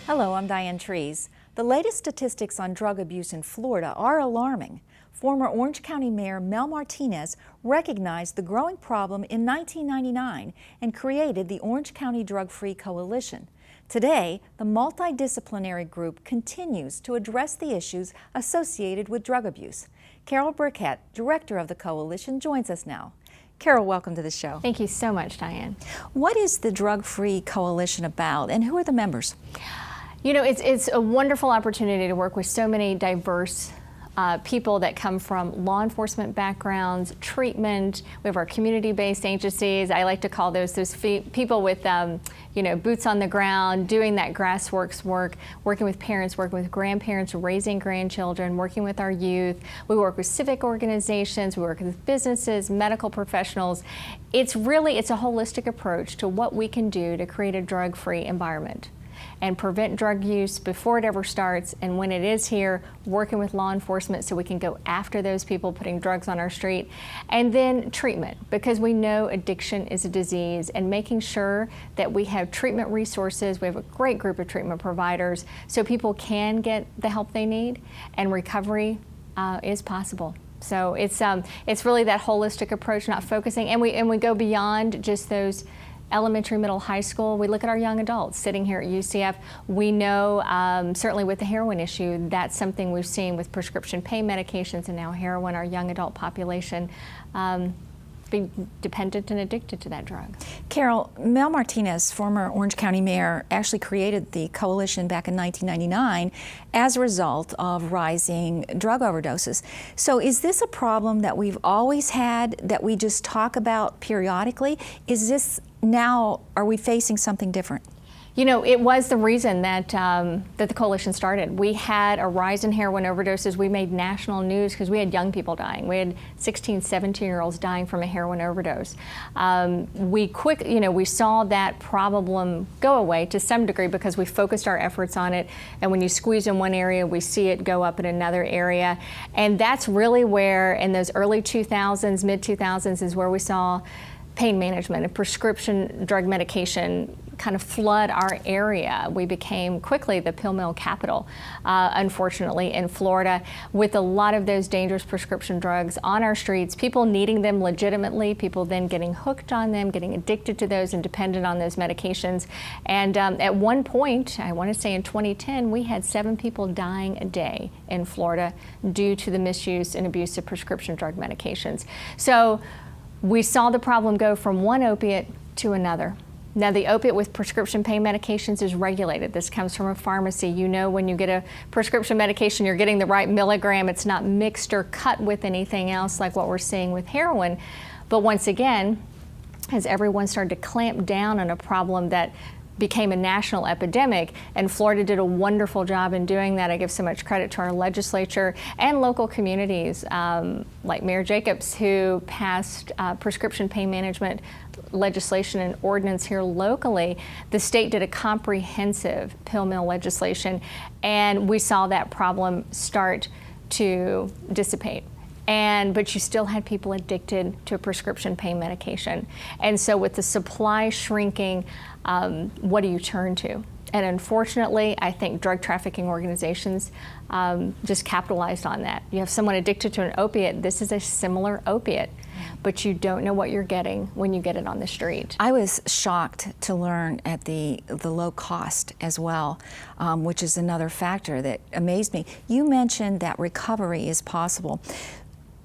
Hello, I'm Diane Trees. The latest statistics on drug abuse in Florida are alarming. Former Orange County Mayor Mel Martinez recognized the growing problem in 1999 and created the Orange County Drug-Free Coalition. Today, the multidisciplinary group continues to address the issues associated with drug abuse. Carol Burkett, director of the coalition, joins us now. Carol, welcome to the show. Thank you so much, Diane. What is the Drug-Free Coalition about, and who are the members? You know, it's a wonderful opportunity to work with so many diverse people that come from law enforcement backgrounds, treatment. We have our community-based agencies. I like to call those people with, you know, boots on the ground, doing that grassroots work, working with parents, working with grandparents, raising grandchildren, working with our youth. We work with civic organizations. We work with businesses, medical professionals. It's a holistic approach to what we can do to create a drug-free environment and prevent drug use before it ever starts, and when it is here, working with law enforcement so we can go after those people putting drugs on our street. And then treatment, because we know addiction is a disease, and making sure that we have treatment resources. We have a great group of treatment providers so people can get the help they need, and recovery is possible. So it's really that holistic approach, not focusing, and we go beyond just those elementary, middle, high school. We look at our young adults sitting here at UCF. We know, certainly with the heroin issue, that's something we've seen with prescription pain medications and now heroin, our young adult population being dependent and addicted to that drug. Carol, Mel Martinez, former Orange County Mayor, actually created the coalition back in 1999 as a result of rising drug overdoses. So is this a problem that we've always had, that we just talk about periodically? Is this now, are we facing something different? You know, it was the reason that that the coalition started. We had a rise in heroin overdoses. We made national news because we had young people dying. We had 16, 17-year-olds dying from a heroin overdose. We saw that problem go away to some degree because we focused our efforts on it. And when you squeeze in one area, we see it go up in another area. And that's really where, in those early 2000s, mid-2000s, is where we saw pain management and prescription drug medication kind of flood our area. We became quickly the pill mill capital, unfortunately, in Florida, with a lot of those dangerous prescription drugs on our streets, people needing them legitimately, people then getting hooked on them, getting addicted to those and dependent on those medications. And at one point, I want to say in 2010, we had 7 people dying a day in Florida due to the misuse and abuse of prescription drug medications. So we saw the problem go from one opiate to another. Now, the opiate with prescription pain medications is regulated. This comes from a pharmacy. You know, when you get a prescription medication, you're getting the right milligram. It's not mixed or cut with anything else like what we're seeing with heroin. But once again, as everyone started to clamp down on a problem that became a national epidemic, and Florida did a wonderful job in doing that. I give so much credit to our legislature and local communities like Mayor Jacobs, who passed prescription pain management legislation and ordinance here locally. The state did a comprehensive pill mill legislation, and we saw that problem start to dissipate. But you still had people addicted to a prescription pain medication. And so with the supply shrinking, what do you turn to? And unfortunately, I think drug trafficking organizations just capitalized on that. You have someone addicted to an opiate. This is a similar opiate, but you don't know what you're getting when you get it on the street. I was shocked to learn at the low cost as well, which is another factor that amazed me. You mentioned that recovery is possible.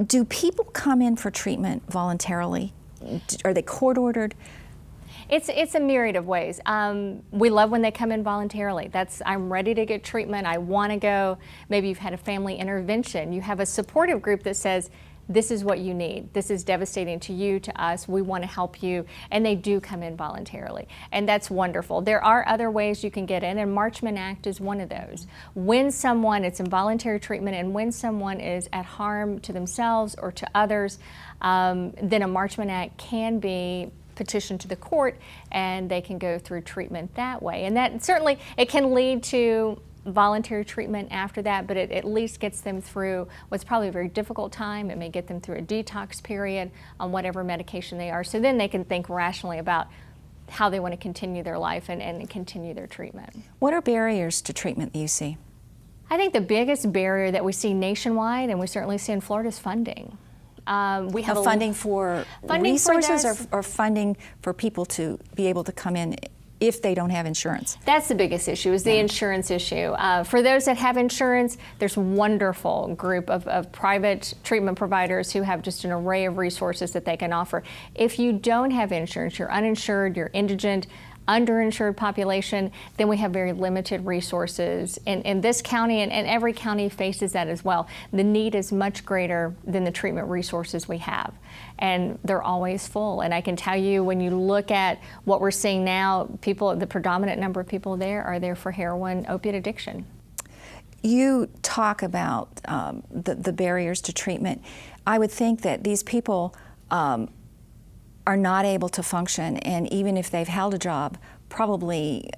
Do people come in for treatment voluntarily? Are they court-ordered? It's a myriad of ways. We love when they come in voluntarily. I'm ready to get treatment. I want to go. Maybe you've had a family intervention. You have a supportive group that says, this is what you need. This is devastating to you, to us. We want to help you. And they do come in voluntarily. And that's wonderful. There are other ways you can get in, and Marchman Act is one of those. When it's involuntary treatment, and when someone is at harm to themselves or to others, then a Marchman Act can be petitioned to the court, and they can go through treatment that way. And that certainly, it can lead to voluntary treatment after that, but it at least gets them through what's probably a very difficult time. It may get them through a detox period on whatever medication they are. So then they can think rationally about how they want to continue their life and continue their treatment. What are barriers to treatment that you see? I think the biggest barrier that we see nationwide, and we certainly see in Florida, is funding. We have funding for resources or funding for people to be able to come in if they don't have insurance? That's the biggest issue, is the insurance issue. For those that have insurance, there's a wonderful group of private treatment providers who have just an array of resources that they can offer. If you don't have insurance, you're uninsured, you're indigent, underinsured population, then we have very limited resources in this county, and every county faces that as well. The need is much greater than the treatment resources we have, and they're always full. And I can tell you, when you look at what we're seeing now, the predominant number of people there are there for heroin opiate addiction. You talk about the barriers to treatment. I would think that these people are not able to function, and even if they've held a job, probably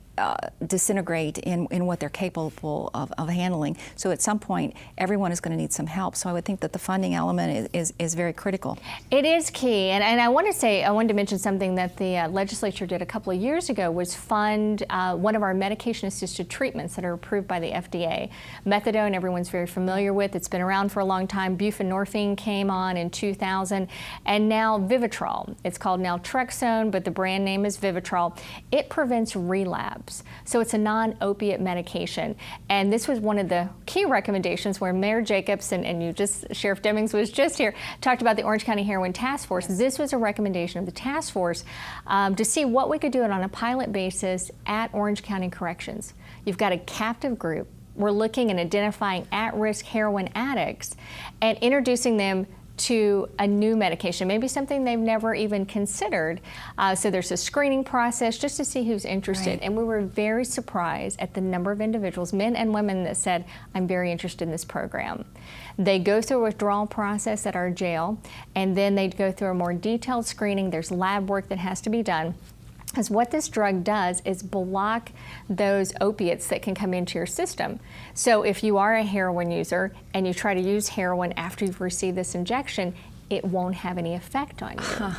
disintegrate in what they're capable of handling. So at some point, everyone is going to need some help. So I would think that the funding element is very critical. It is key, and I wanted to mention something that the legislature did a couple of years ago, was fund one of our medication-assisted treatments that are approved by the FDA. Methadone, everyone's very familiar with. It's been around for a long time. Buprenorphine came on in 2000, and now Vivitrol. It's called naltrexone, but the brand name is Vivitrol. It prevents relapse. So it's a non-opiate medication. And this was one of the key recommendations where Mayor Jacobs and Sheriff Demings was just here, talked about the Orange County Heroin Task Force. This was a recommendation of the task force to see what we could do it on a pilot basis at Orange County Corrections. You've got a captive group. We're looking and identifying at-risk heroin addicts and introducing them to a new medication, maybe something they've never even considered. So there's a screening process just to see who's interested. Right. And we were very surprised at the number of individuals, men and women, that said, I'm very interested in this program. They go through a withdrawal process at our jail, and then they go through a more detailed screening. There's lab work that has to be done. Because what this drug does is block those opiates that can come into your system. So if you are a heroin user and you try to use heroin after you've received this injection, it won't have any effect on you.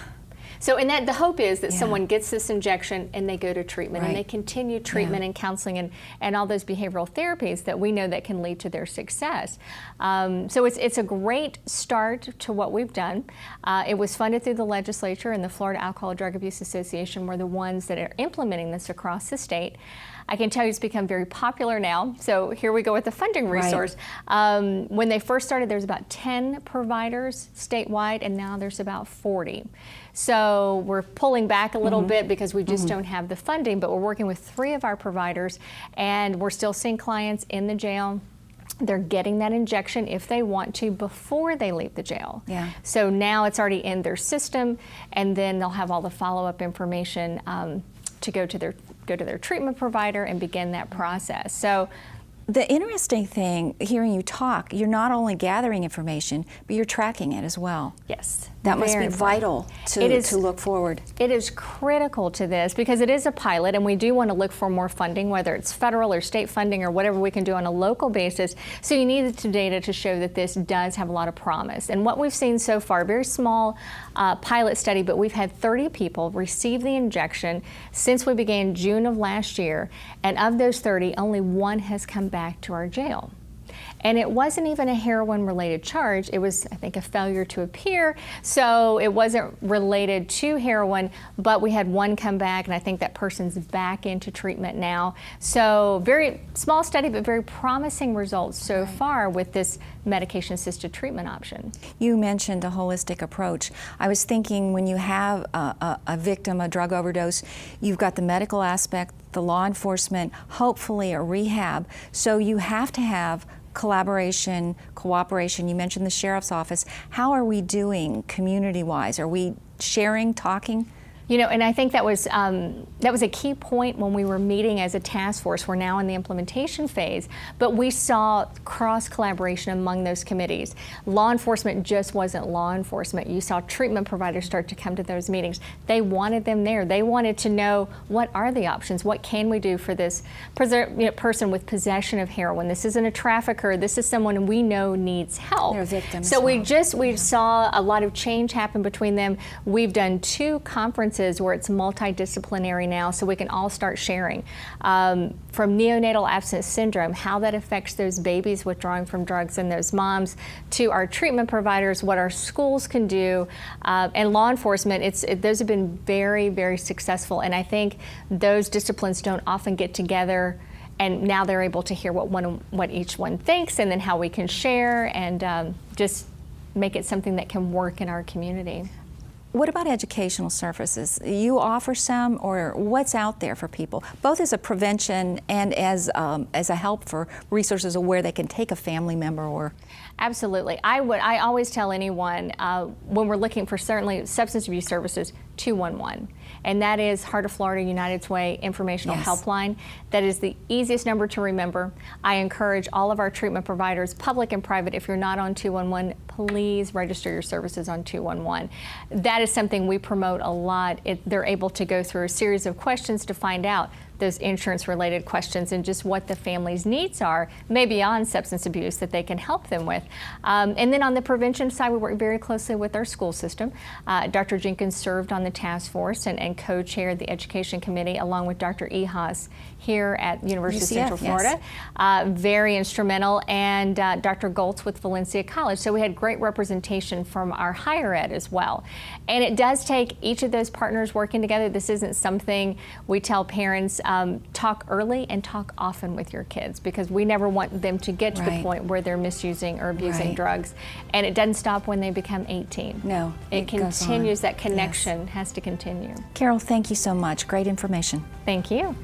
So, and the hope is that someone gets this injection and they go to treatment, and they continue treatment and counseling and all those behavioral therapies that we know that can lead to their success. So it's a great start to what we've done. It was funded through the legislature, and the Florida Alcohol Drug Abuse Association were the ones that are implementing this across the state. I can tell you it's become very popular now. So here we go with the funding resource. When they first started, there was about 10 providers statewide, and now there's about 40. So we're pulling back a little bit because we just don't have the funding, but we're working with 3 of our providers, and we're still seeing clients in the jail. They're getting that injection if they want to before they leave the jail. So now it's already in their system, and then they'll have all the follow-up information to go to their treatment provider and begin that process. So the interesting thing, hearing you talk, you're not only gathering information, but you're tracking it as well. Yes. That must be vital to look forward. It is critical to this because it is a pilot, and we do want to look for more funding, whether it's federal or state funding or whatever we can do on a local basis. So you need the data to show that this does have a lot of promise. And what we've seen so far, very small pilot study, but we've had 30 people receive the injection since we began June of last year, and of those 30, only 1 has come back to our jail. And it wasn't even a heroin-related charge. It was, I think, a failure to appear. So it wasn't related to heroin, but we had 1 come back, and I think that person's back into treatment now. So very small study, but very promising results so far with this medication-assisted treatment option. You mentioned a holistic approach. I was thinking, when you have a victim, a drug overdose, you've got the medical aspect, the law enforcement, hopefully a rehab. So you have to have collaboration, cooperation. You mentioned the sheriff's office. How are we doing community-wise? Are we sharing, talking? You know, and I think that was a key point when we were meeting as a task force. We're now in the implementation phase, but we saw cross-collaboration among those committees. Law enforcement just wasn't law enforcement. You saw treatment providers start to come to those meetings. They wanted them there. They wanted to know, what are the options? What can we do for this person with possession of heroin? This isn't a trafficker. This is someone we know needs help. They're victims. So we saw a lot of change happen between them. We've done 2 conferences conferences where it's multidisciplinary now, so we can all start sharing. From neonatal abstinence syndrome, how that affects those babies withdrawing from drugs and those moms, to our treatment providers, what our schools can do, and law enforcement. Those have been very, very successful, and I think those disciplines don't often get together, and now they're able to hear what each one thinks, and then how we can share and just make it something that can work in our community. What about educational services? You offer some, or what's out there for people, both as a prevention and as a help for resources of where they can take a family member or? Absolutely. I always tell anyone when we're looking for certainly substance abuse services, 211. And that is Heart of Florida United's Way informational helpline. That is the easiest number to remember. I encourage all of our treatment providers, public and private, if you're not on 211, please register your services on 211. That is something we promote a lot. They're able to go through a series of questions to find out those insurance-related questions and just what the family's needs are, maybe beyond substance abuse, that they can help them with. And then on the prevention side, we work very closely with our school system. Dr. Jenkins served on the task force and co-chaired the education committee along with Dr. Ehas here at University of Central Florida. Very instrumental, and Dr. Goltz with Valencia College. So we had great representation from our higher ed as well. And it does take each of those partners working together. This isn't something we tell parents, talk early and talk often with your kids, because we never want them to get to the point where they're misusing or abusing drugs. And it doesn't stop when they become 18. No, it continues. That connection has to continue. Carol, thank you so much. Great information. Thank you.